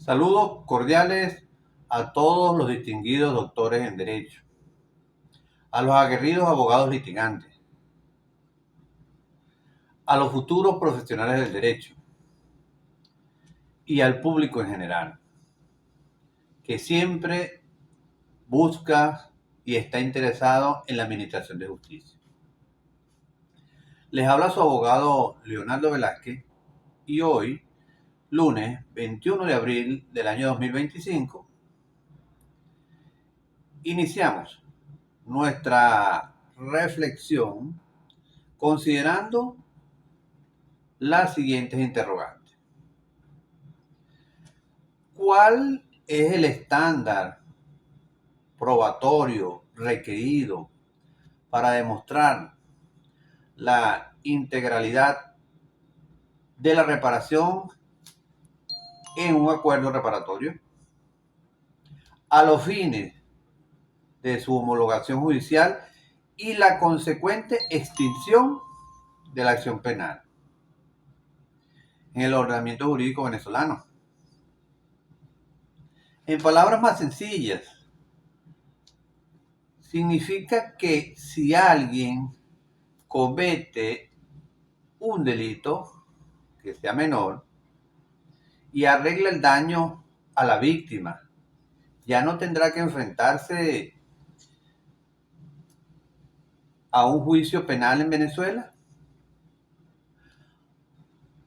Saludos cordiales a todos los distinguidos doctores en Derecho, a los aguerridos abogados litigantes, a los futuros profesionales del derecho y al público en general, que siempre busca y está interesado en la administración de justicia. Les habla su abogado Leonardo Velázquez y hoy, lunes 21 de abril del año 2025, iniciamos nuestra reflexión considerando las siguientes interrogantes. ¿Cuál es el estándar probatorio requerido para demostrar la integralidad de la reparación en un acuerdo reparatorio a los fines de su homologación judicial y la consecuente extinción de la acción penal en el ordenamiento jurídico venezolano? En palabras más sencillas, significa que si alguien comete un delito que sea menor y arregla el daño a la víctima, ya no tendrá que enfrentarse a un juicio penal en Venezuela.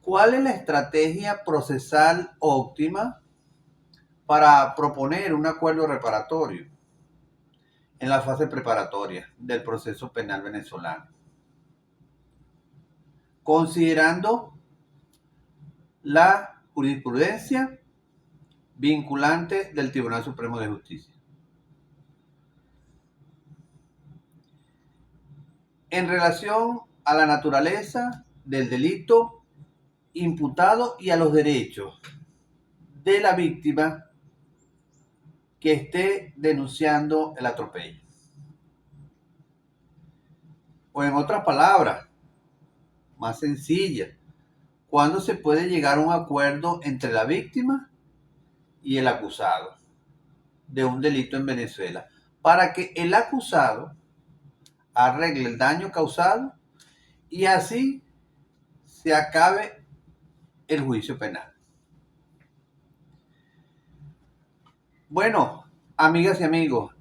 ¿Cuál es la estrategia procesal óptima para proponer un acuerdo reparatorio en la fase preparatoria del proceso penal venezolano? Considerando la jurisprudencia vinculante del Tribunal Supremo de Justicia. En relación a la naturaleza del delito imputado y a los derechos de la víctima que esté denunciando el atropello. O en otras palabras, más sencillas, ¿cuándo se puede llegar a un acuerdo entre la víctima y el acusado de un delito en Venezuela para que el acusado arregle el daño causado y así se acabe el juicio penal? Bueno, amigas y amigos,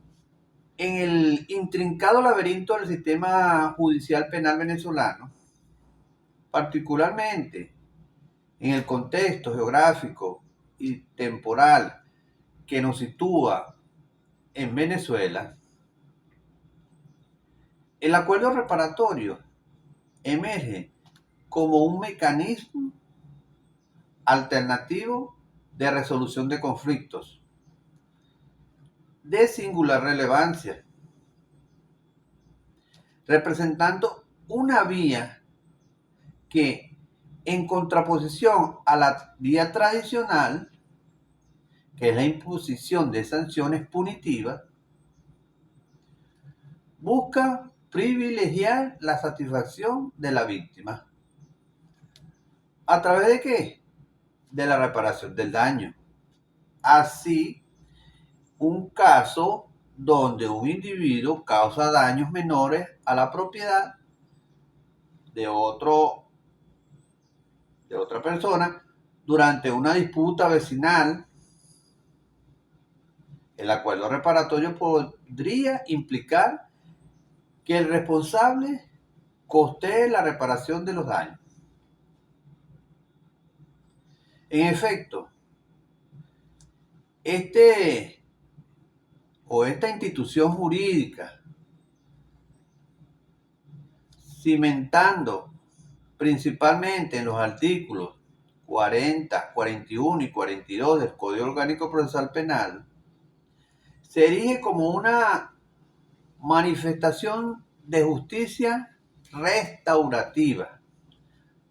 en el intrincado laberinto del sistema judicial penal venezolano, particularmente en el contexto geográfico y temporal que nos sitúa en Venezuela, el acuerdo reparatorio emerge como un mecanismo alternativo de resolución de conflictos de singular relevancia, representando una vía que, en contraposición a la vía tradicional, que es la imposición de sanciones punitivas, busca privilegiar la satisfacción de la víctima. ¿A través de qué? De la reparación del daño. Así, un caso donde un individuo causa daños menores a la propiedad de otra persona durante una disputa vecinal, el acuerdo reparatorio podría implicar que el responsable costee la reparación de los daños. En efecto, esta institución jurídica, cimentando principalmente en los artículos 40, 41 y 42 del Código Orgánico Procesal Penal, se erige como una manifestación de justicia restaurativa,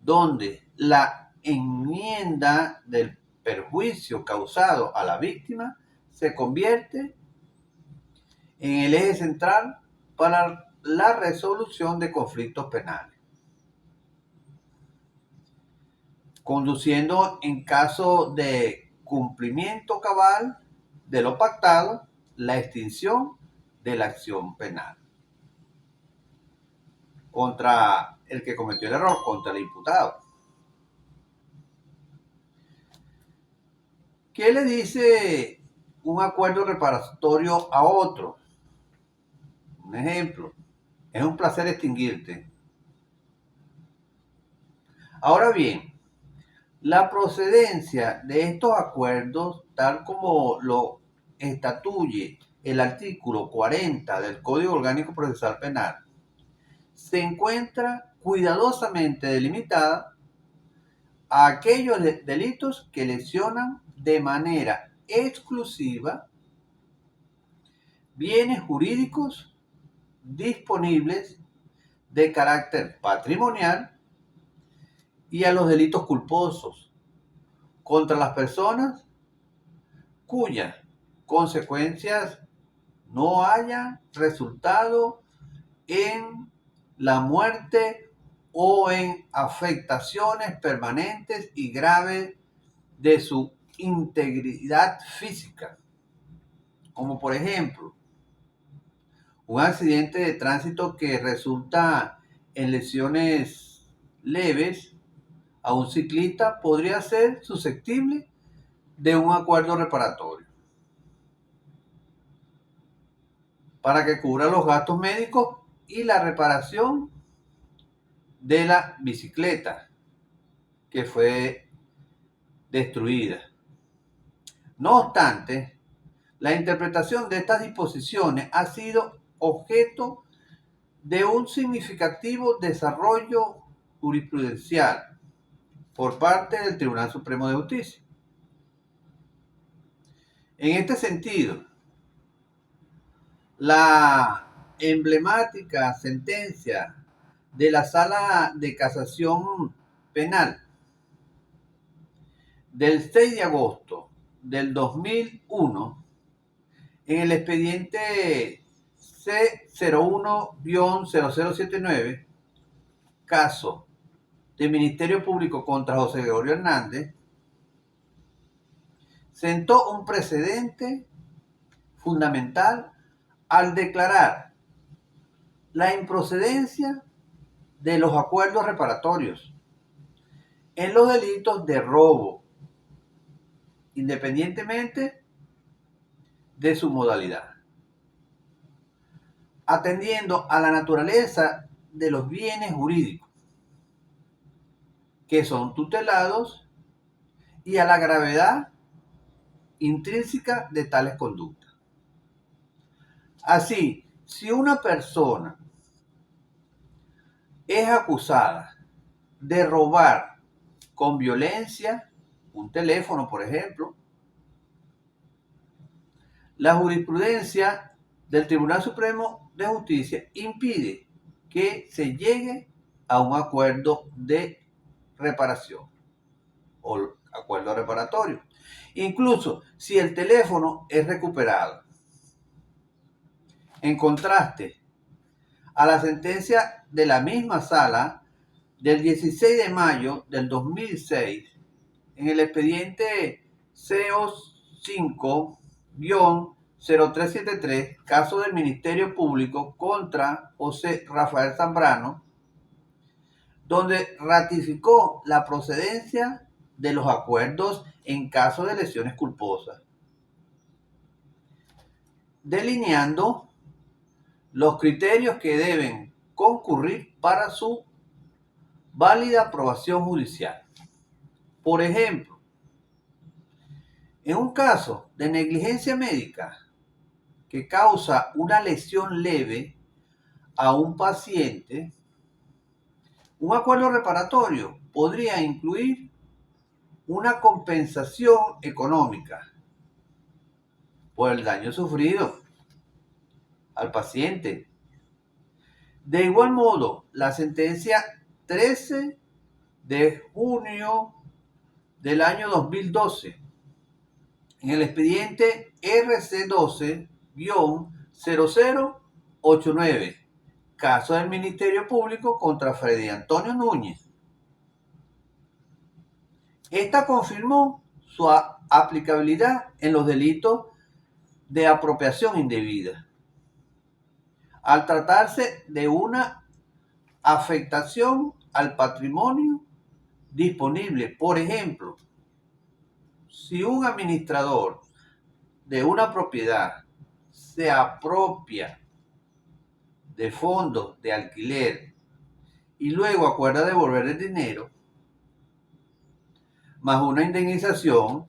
donde la enmienda del perjuicio causado a la víctima se convierte en el eje central para la resolución de conflictos penales, conduciendo en caso de cumplimiento cabal de lo pactado, la extinción de la acción penal contra el que cometió el error, contra el imputado. ¿Qué le dice un acuerdo reparatorio a otro? Un ejemplo, es un placer extinguirte. Ahora bien, la procedencia de estos acuerdos, tal como lo estatuye el artículo 40 del Código Orgánico Procesal Penal, se encuentra cuidadosamente delimitada a aquellos delitos que lesionan de manera exclusiva bienes jurídicos disponibles de carácter patrimonial y a los delitos culposos contra las personas cuyas consecuencias no hayan resultado en la muerte o en afectaciones permanentes y graves de su integridad física, como por ejemplo un accidente de tránsito que resulta en lesiones leves a un ciclista podría ser susceptible de un acuerdo reparatorio para que cubra los gastos médicos y la reparación de la bicicleta que fue destruida. No obstante, la interpretación de estas disposiciones ha sido objeto de un significativo desarrollo jurisprudencial por parte del Tribunal Supremo de Justicia. En este sentido, la emblemática sentencia de la Sala de Casación Penal del 6 de agosto del 2001, en el expediente C01-0079, caso del Ministerio Público contra José Gregorio Hernández, sentó un precedente fundamental al declarar la improcedencia de los acuerdos reparatorios en los delitos de robo, independientemente de su modalidad, atendiendo a la naturaleza de los bienes jurídicos que son tutelados y a la gravedad intrínseca de tales conductas. Así, si una persona es acusada de robar con violencia un teléfono, por ejemplo, la jurisprudencia del Tribunal Supremo de Justicia impide que se llegue a un acuerdo de reparación o acuerdo reparatorio, incluso si el teléfono es recuperado. En contraste a la sentencia de la misma sala del 16 de mayo del 2006, en el expediente CO5-0373, caso del Ministerio Público contra José Rafael Zambrano, donde ratificó la procedencia de los acuerdos en caso de lesiones culposas, delineando los criterios que deben concurrir para su válida aprobación judicial. Por ejemplo, en un caso de negligencia médica que causa una lesión leve a un paciente, un acuerdo reparatorio podría incluir una compensación económica por el daño sufrido al paciente. De igual modo, la sentencia 13 de junio del año 2012, en el expediente RC12-0089, caso del Ministerio Público contra Freddy Antonio Núñez. Esta confirmó su aplicabilidad en los delitos de apropiación indebida, al tratarse de una afectación al patrimonio disponible. Por ejemplo, si un administrador de una propiedad se apropia de fondos de alquiler y luego acuerda devolver el dinero, más una indemnización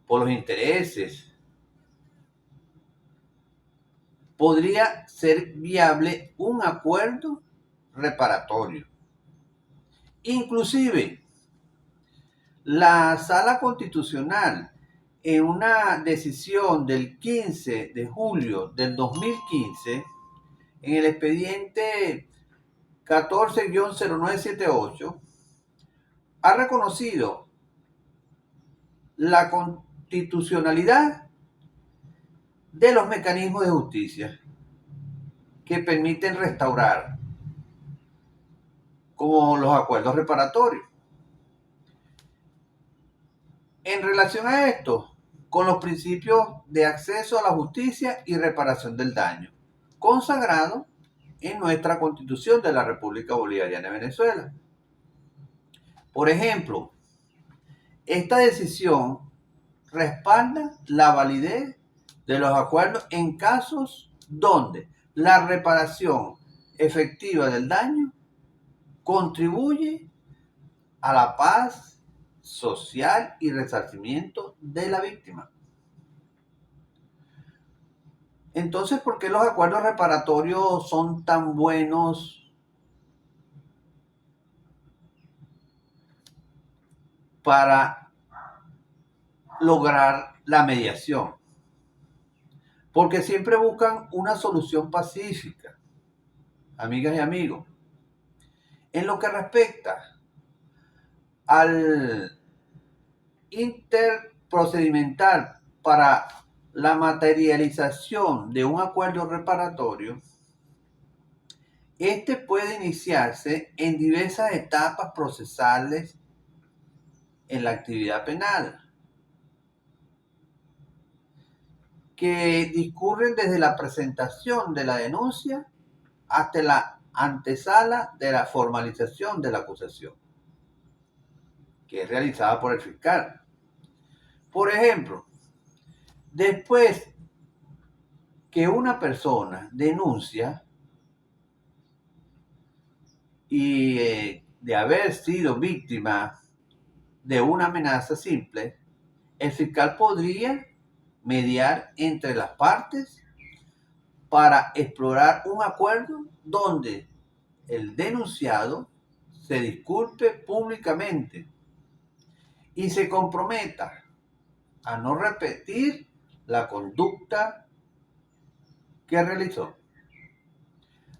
por los intereses, podría ser viable un acuerdo reparatorio. Inclusive, la Sala Constitucional, en una decisión del 15 de julio del 2015, en el expediente 14-0978, ha reconocido la constitucionalidad de los mecanismos de justicia que permiten restaurar, como los acuerdos reparatorios. En relación a esto, con los principios de acceso a la justicia y reparación del daño, consagrado en nuestra Constitución de la República Bolivariana de Venezuela. Por ejemplo, esta decisión respalda la validez de los acuerdos en casos donde la reparación efectiva del daño contribuye a la paz social y resarcimiento de la víctima. Entonces, ¿por qué los acuerdos reparatorios son tan buenos para lograr la mediación? Porque siempre buscan una solución pacífica, amigas y amigos. En lo que respecta al interprocedimental para la materialización de un acuerdo reparatorio, este puede iniciarse en diversas etapas procesales en la actividad penal, que discurren desde la presentación de la denuncia hasta la antesala de la formalización de la acusación, que es realizada por el fiscal. Por ejemplo, después que una persona denuncia y de haber sido víctima de una amenaza simple, el fiscal podría mediar entre las partes para explorar un acuerdo donde el denunciado se disculpe públicamente y se comprometa a no repetir la conducta que realizó.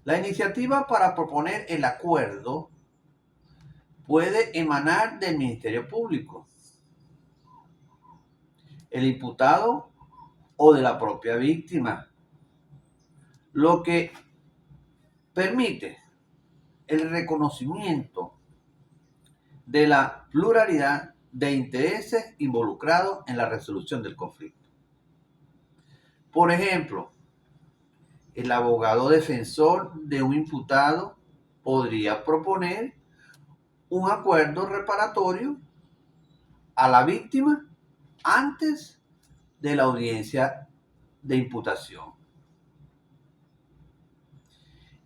La iniciativa para proponer el acuerdo puede emanar del Ministerio Público, el imputado o de la propia víctima, lo que permite el reconocimiento de la pluralidad de intereses involucrados en la resolución del conflicto. Por ejemplo, el abogado defensor de un imputado podría proponer un acuerdo reparatorio a la víctima antes de la audiencia de imputación.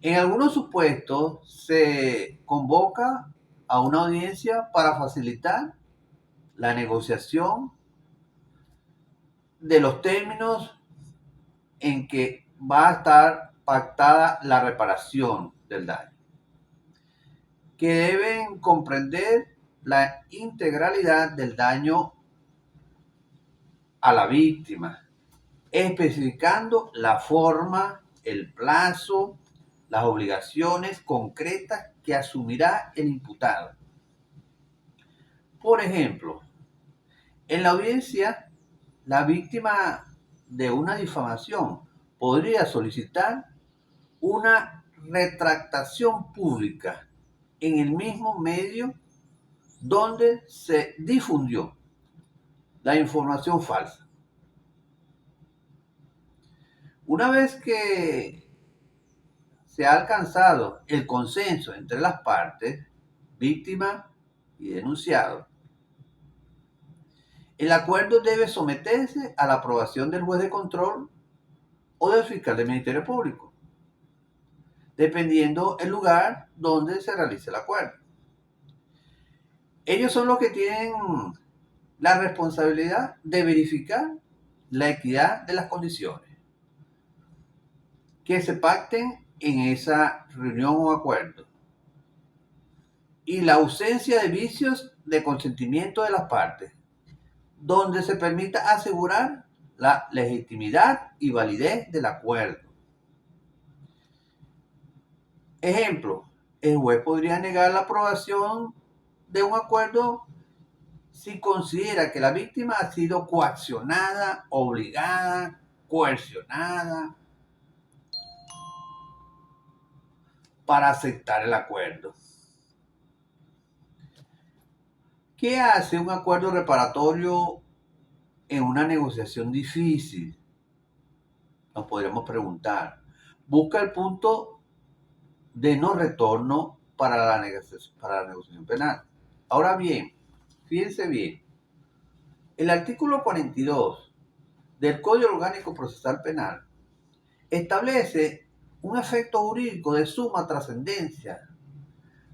En algunos supuestos se convoca a una audiencia para facilitar la negociación de los términos en que va a estar pactada la reparación del daño, que deben comprender la integralidad del daño a la víctima, especificando la forma, el plazo, las obligaciones concretas que asumirá el imputado. Por ejemplo, en la audiencia, la víctima de una difamación podría solicitar una retractación pública en el mismo medio donde se difundió la información falsa. Una vez que se ha alcanzado el consenso entre las partes, víctima y denunciado, el acuerdo debe someterse a la aprobación del juez de control o del fiscal del Ministerio Público, dependiendo el lugar donde se realice el acuerdo. Ellos son los que tienen la responsabilidad de verificar la equidad de las condiciones que se pacten en esa reunión o acuerdo y la ausencia de vicios de consentimiento de las partes, donde se permita asegurar la legitimidad y validez del acuerdo. Ejemplo, el juez podría negar la aprobación de un acuerdo si considera que la víctima ha sido coaccionada, obligada, coercionada para aceptar el acuerdo. ¿Qué hace un acuerdo reparatorio en una negociación difícil? Nos podríamos preguntar. Busca el punto de no retorno para la negociación penal. Ahora bien, fíjense bien, el artículo 42 del Código Orgánico Procesal Penal establece un efecto jurídico de suma trascendencia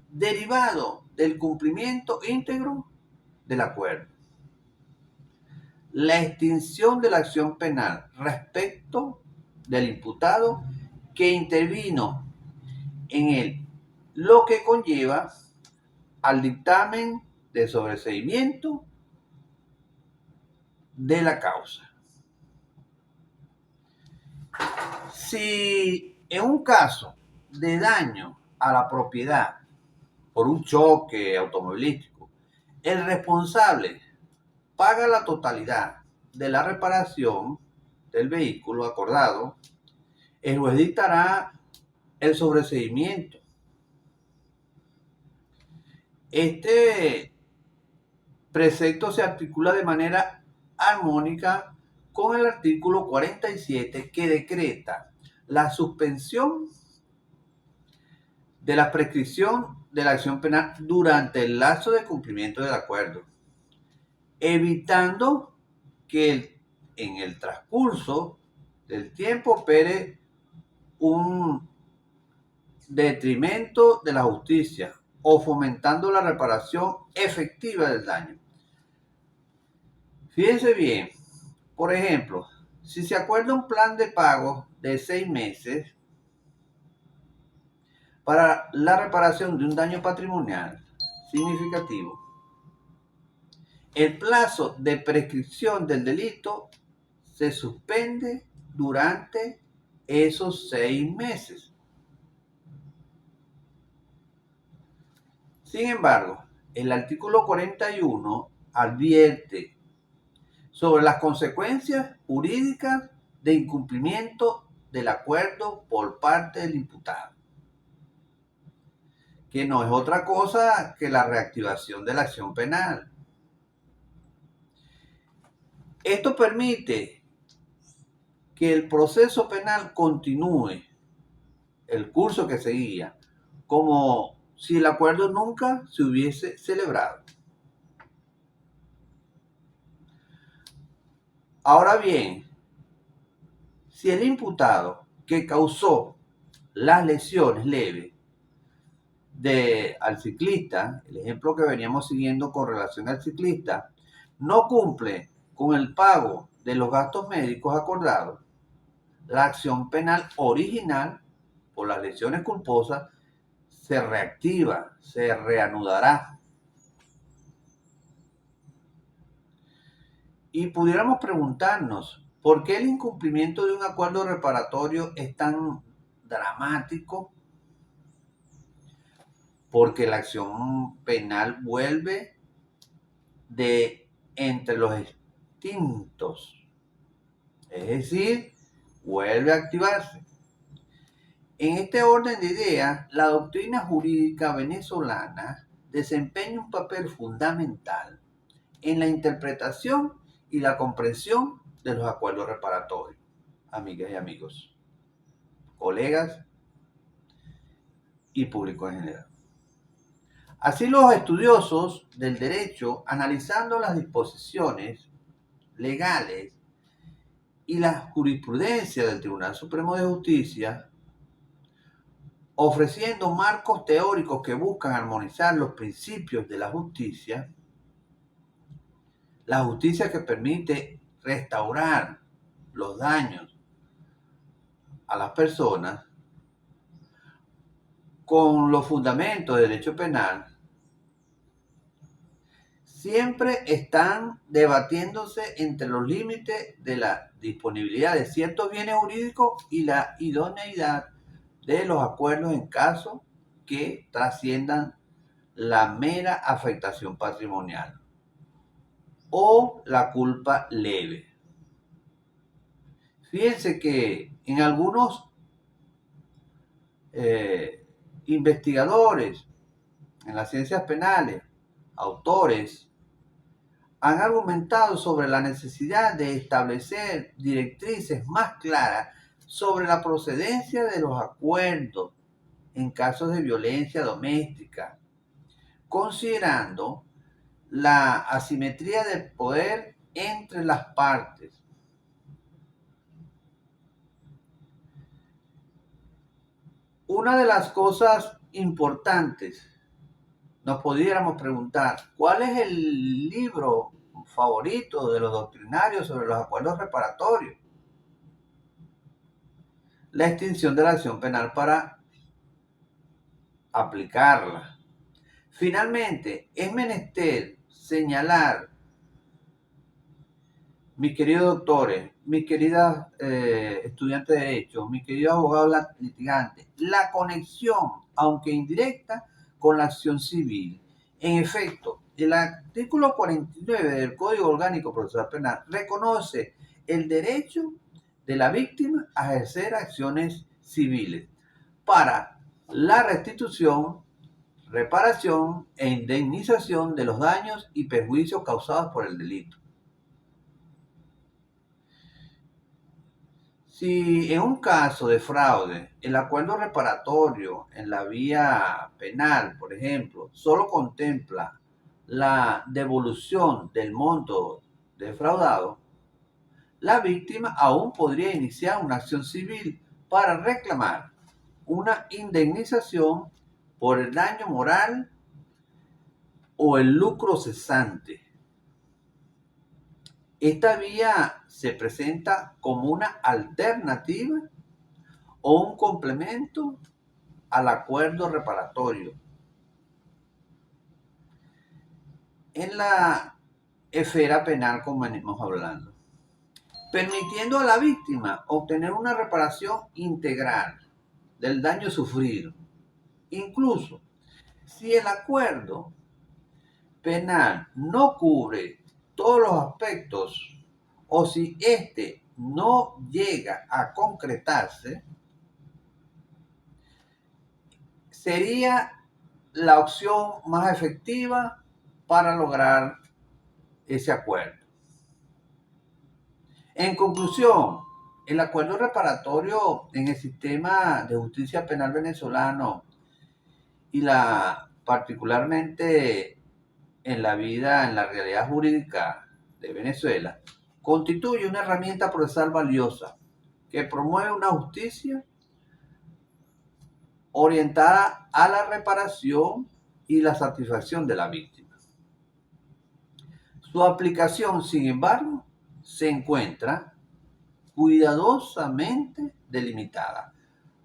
derivado del cumplimiento íntegro del acuerdo. La extinción de la acción penal respecto del imputado que intervino en él, lo que conlleva al dictamen de sobreseimiento de la causa. Si en un caso de daño a la propiedad por un choque automovilístico, el responsable paga la totalidad de la reparación del vehículo acordado, el juez dictará el sobreseimiento. Este precepto se articula de manera armónica con el artículo 47 que decreta la suspensión de la prescripción de la acción penal durante el lapso de cumplimiento del acuerdo, evitando que en el transcurso del tiempo opere un detrimento de la justicia o fomentando la reparación efectiva del daño. Fíjense bien, por ejemplo, si se acuerda un plan de pago de 6 meses para la reparación de un daño patrimonial significativo, el plazo de prescripción del delito se suspende durante esos 6 meses. Sin embargo, el artículo 41 advierte sobre las consecuencias jurídicas de incumplimiento del acuerdo por parte del imputado, que no es otra cosa que la reactivación de la acción penal. Esto permite que el proceso penal continúe el curso que seguía, como si el acuerdo nunca se hubiese celebrado. Ahora bien, si el imputado que causó las lesiones leves al ciclista, el ejemplo que veníamos siguiendo con relación al ciclista, no cumple con el pago de los gastos médicos acordados, la acción penal original por las lesiones culposas se reactiva, se reanudará. Y pudiéramos preguntarnos, ¿por qué el incumplimiento de un acuerdo reparatorio es tan dramático? Porque la acción penal vuelve de entre los extintos, es decir, vuelve a activarse. En este orden de ideas, la doctrina jurídica venezolana desempeña un papel fundamental en la interpretación y la comprensión de los acuerdos reparatorios. Amigas y amigos, colegas y público en general. Así los estudiosos del derecho, analizando las disposiciones legales y la jurisprudencia del Tribunal Supremo de Justicia, ofreciendo marcos teóricos que buscan armonizar los principios de la justicia que permite restaurar los daños a las personas con los fundamentos de derecho penal, siempre están debatiéndose entre los límites de la disponibilidad de ciertos bienes jurídicos y la idoneidad de los acuerdos en caso que trasciendan la mera afectación patrimonial o la culpa leve. Fíjense que en algunos investigadores en las ciencias penales, autores, han argumentado sobre la necesidad de establecer directrices más claras sobre la procedencia de los acuerdos en casos de violencia doméstica, considerando la asimetría del poder entre las partes. Una de las cosas importantes, nos pudiéramos preguntar, ¿cuál es el libro favorito de los doctrinarios sobre los acuerdos reparatorios? La extinción de la acción penal para aplicarla. Finalmente, es menester señalar, mis queridos doctores, mis queridas estudiantes de Derecho, mis queridos abogados litigantes, la conexión, aunque indirecta, con la acción civil. En efecto, el artículo 49 del Código Orgánico Procesal Penal reconoce el derecho de la víctima a ejercer acciones civiles para la restitución, reparación e indemnización de los daños y perjuicios causados por el delito. Si en un caso de fraude, el acuerdo reparatorio en la vía penal, por ejemplo, solo contempla la devolución del monto defraudado, la víctima aún podría iniciar una acción civil para reclamar una indemnización por el daño moral o el lucro cesante. Esta vía se presenta como una alternativa o un complemento al acuerdo reparatorio. En la esfera penal, como venimos hablando, permitiendo a la víctima obtener una reparación integral del daño sufrido, incluso si el acuerdo penal no cubre todos los aspectos o si éste no llega a concretarse, sería la opción más efectiva para lograr ese acuerdo. En conclusión, el acuerdo reparatorio en el sistema de justicia penal venezolano y particularmente en la realidad jurídica de Venezuela, constituye una herramienta procesal valiosa que promueve una justicia orientada a la reparación y la satisfacción de la víctima. Su aplicación, sin embargo, se encuentra cuidadosamente delimitada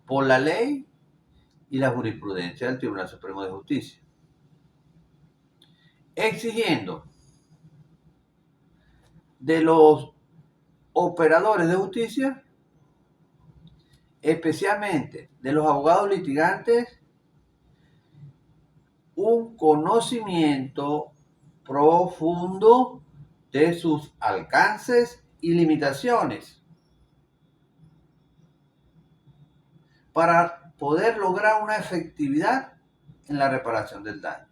por la ley y la jurisprudencia del Tribunal Supremo de Justicia, exigiendo de los operadores de justicia, especialmente de los abogados litigantes, un conocimiento profundo de sus alcances y limitaciones para poder lograr una efectividad en la reparación del daño.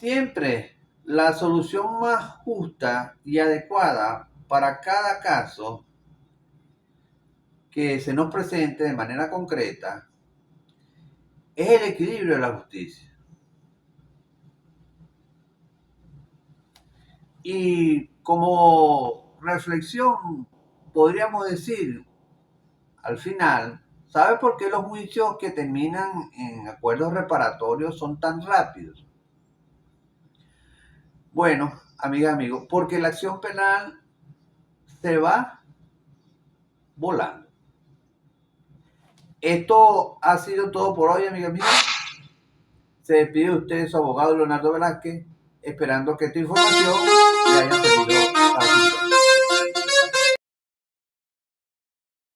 Siempre la solución más justa y adecuada para cada caso que se nos presente de manera concreta es el equilibrio de la justicia. Y como reflexión, podríamos decir al final, ¿sabe por qué los juicios que terminan en acuerdos reparatorios son tan rápidos? Bueno, amigas, amigos, porque la acción penal se va volando. Esto ha sido todo por hoy, amigas mías. Se despide de usted su abogado Leonardo Velázquez, esperando que esta información le haya servido a usted.